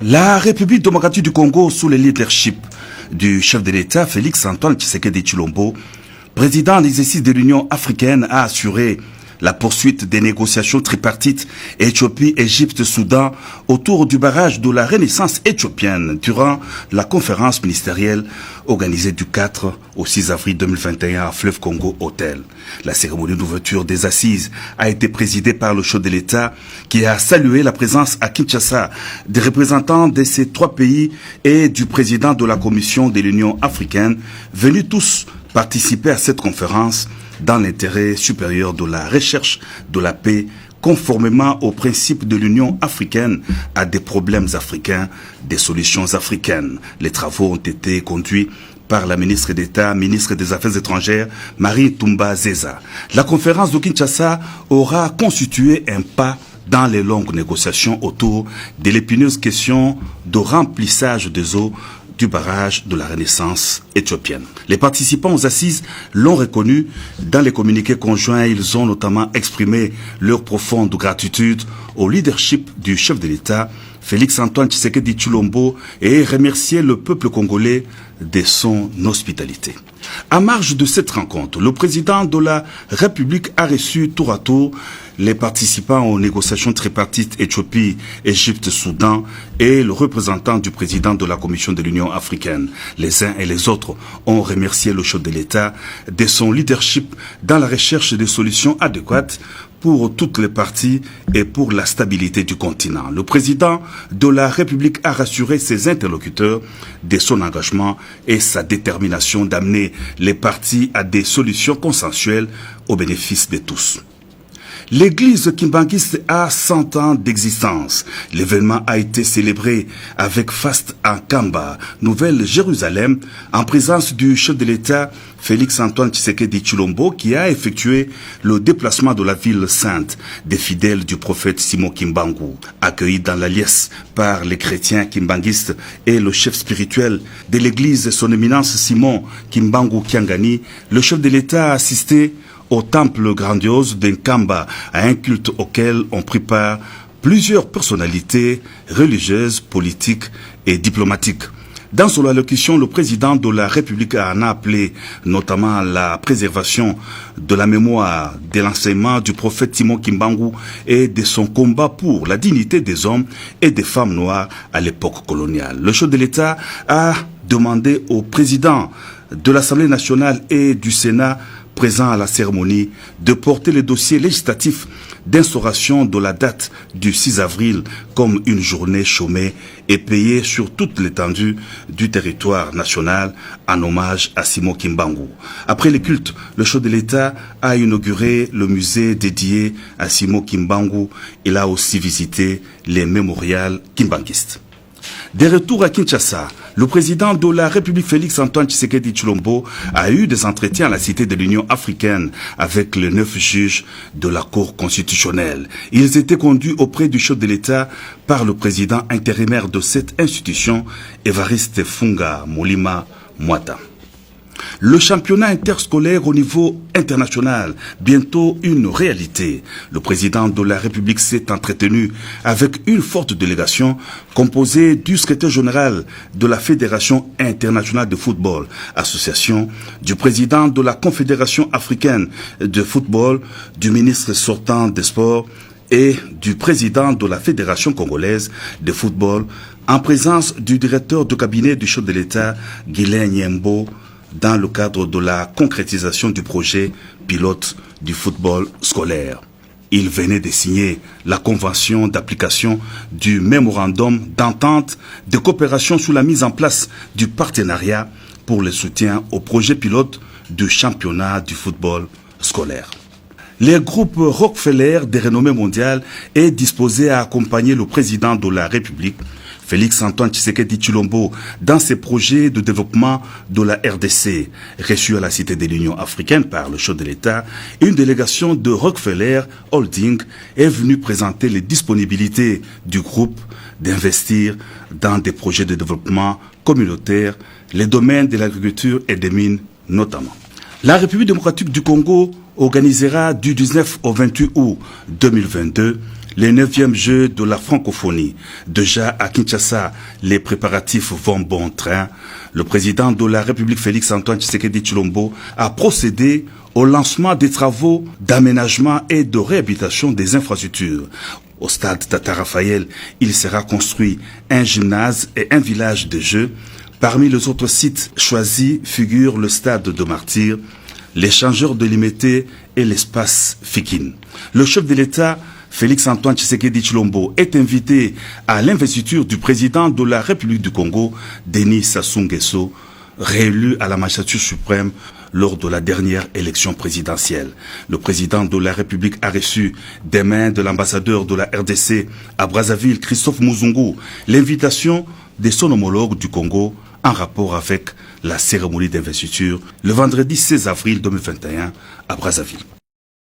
La République démocratique du Congo, sous le leadership du chef de l'État, Félix-Antoine Tshisekedi Tshilombo, président en exercice de l'Union africaine, a assuré la poursuite des négociations tripartites Éthiopie, Égypte, Soudan autour du barrage de la Renaissance éthiopienne durant la conférence ministérielle organisée du 4 au 6 avril 2021 à Fleuve Congo Hôtel. La cérémonie d'ouverture des assises a été présidée par le chef de l'État qui a salué la présence à Kinshasa des représentants de ces trois pays et du président de la Commission de l'Union africaine venus tous participer à cette conférence dans l'intérêt supérieur de la recherche de la paix, conformément aux principes de l'Union africaine à des problèmes africains, des solutions africaines. Les travaux ont été conduits par la ministre d'État, ministre des Affaires étrangères, Marie Toumba Zeza. La conférence de Kinshasa aura constitué un pas dans les longues négociations autour de l'épineuse question de remplissage des eaux du barrage de la Renaissance éthiopienne. Les participants aux assises l'ont reconnu. Dans les communiqués conjoints, ils ont notamment exprimé leur profonde gratitude au leadership du chef de l'État, Félix-Antoine Tshisekedi Tshilombo, et remercié le peuple congolais de son hospitalité. À marge de cette rencontre, le président de la République a reçu tour à tour les participants aux négociations tripartites Éthiopie, Égypte, Soudan et le représentant du président de la Commission de l'Union africaine. Les uns et les autres ont remercié le chef de l'État de son leadership dans la recherche de solutions adéquates pour toutes les parties et pour la stabilité du continent. Le président de la République a rassuré ses interlocuteurs de son engagement et sa détermination d'amener les parties à des solutions consensuelles au bénéfice de tous. L'église kimbanguiste a 100 ans d'existence. L'événement a été célébré avec faste en Kamba, Nouvelle-Jérusalem, en présence du chef de l'État Félix-Antoine Tshisekedi Tshilombo, qui a effectué le déplacement de la ville sainte des fidèles du prophète Simon Kimbangu. Accueilli dans la liesse par les chrétiens kimbanguistes et le chef spirituel de l'église, son éminence Simon Kimbangu Kiangani, le chef de l'État a assisté au temple grandiose d'Nkamba, à un culte auquel ont pris part plusieurs personnalités religieuses, politiques et diplomatiques. Dans son allocution, le président de la République en a appelé notamment à la préservation de la mémoire de l'enseignement du prophète Simon Kimbangu et de son combat pour la dignité des hommes et des femmes noires à l'époque coloniale. Le chef de l'État a demandé au président de l'Assemblée nationale et du Sénat présent à la cérémonie de porter le dossier législatif d'instauration de la date du 6 avril comme une journée chômée et payée sur toute l'étendue du territoire national en hommage à Simon Kimbangu. Après les cultes, le chef de l'État a inauguré le musée dédié à Simon Kimbangu. Il a aussi visité les mémorials kimbanguistes. De retour à Kinshasa, le président de la République Félix-Antoine Tshisekedi Tshilombo a eu des entretiens à la Cité de l'Union africaine avec les 9 juges de la Cour constitutionnelle. Ils étaient conduits auprès du chef de l'État par le président intérimaire de cette institution, Évariste Funga Molima Mwata. Le championnat interscolaire au niveau international, bientôt une réalité. Le président de la République s'est entretenu avec une forte délégation composée du secrétaire général de la Fédération internationale de football, association, du président de la Confédération africaine de football, du ministre sortant des sports et du président de la Fédération congolaise de football, en présence du directeur de cabinet du chef de l'État, Guilain Nyembo, dans le cadre de la concrétisation du projet pilote du football scolaire. Il venait de signer la convention d'application du mémorandum d'entente de coopération sur la mise en place du partenariat pour le soutien au projet pilote du championnat du football scolaire. Le groupe Rockefeller de renommée mondiale est disposé à accompagner le président de la République, Félix-Antoine Tshisekedi Tshilombo, dans ses projets de développement de la RDC. Reçu à la Cité de l'Union africaine par le chef de l'État, une délégation de Rockefeller Holding est venue présenter les disponibilités du groupe d'investir dans des projets de développement communautaire, les domaines de l'agriculture et des mines notamment. La République démocratique du Congo organisera du 19 au 28 août 2022 les 9e Jeux de la francophonie. Déjà à Kinshasa, les préparatifs vont bon train. Le président de la République, Félix-Antoine Tshisekedi Tshilombo, a procédé au lancement des travaux d'aménagement et de réhabilitation des infrastructures. Au stade Tata Raphaël, il sera construit un gymnase et un village de jeux. Parmi les autres sites choisis figurent le stade de Martyrs, l'échangeur de Limité et l'espace Fikine. Le chef de l'État, Félix-Antoine Tshisekedi Tshilombo, est invité à l'investiture du président de la République du Congo, Denis Sassou Nguesso, réélu à la magistrature suprême lors de la dernière élection présidentielle. Le président de la République a reçu des mains de l'ambassadeur de la RDC à Brazzaville, Christophe Muzungu, l'invitation de son homologue du Congo en rapport avec la cérémonie d'investiture le vendredi 16 avril 2021 à Brazzaville.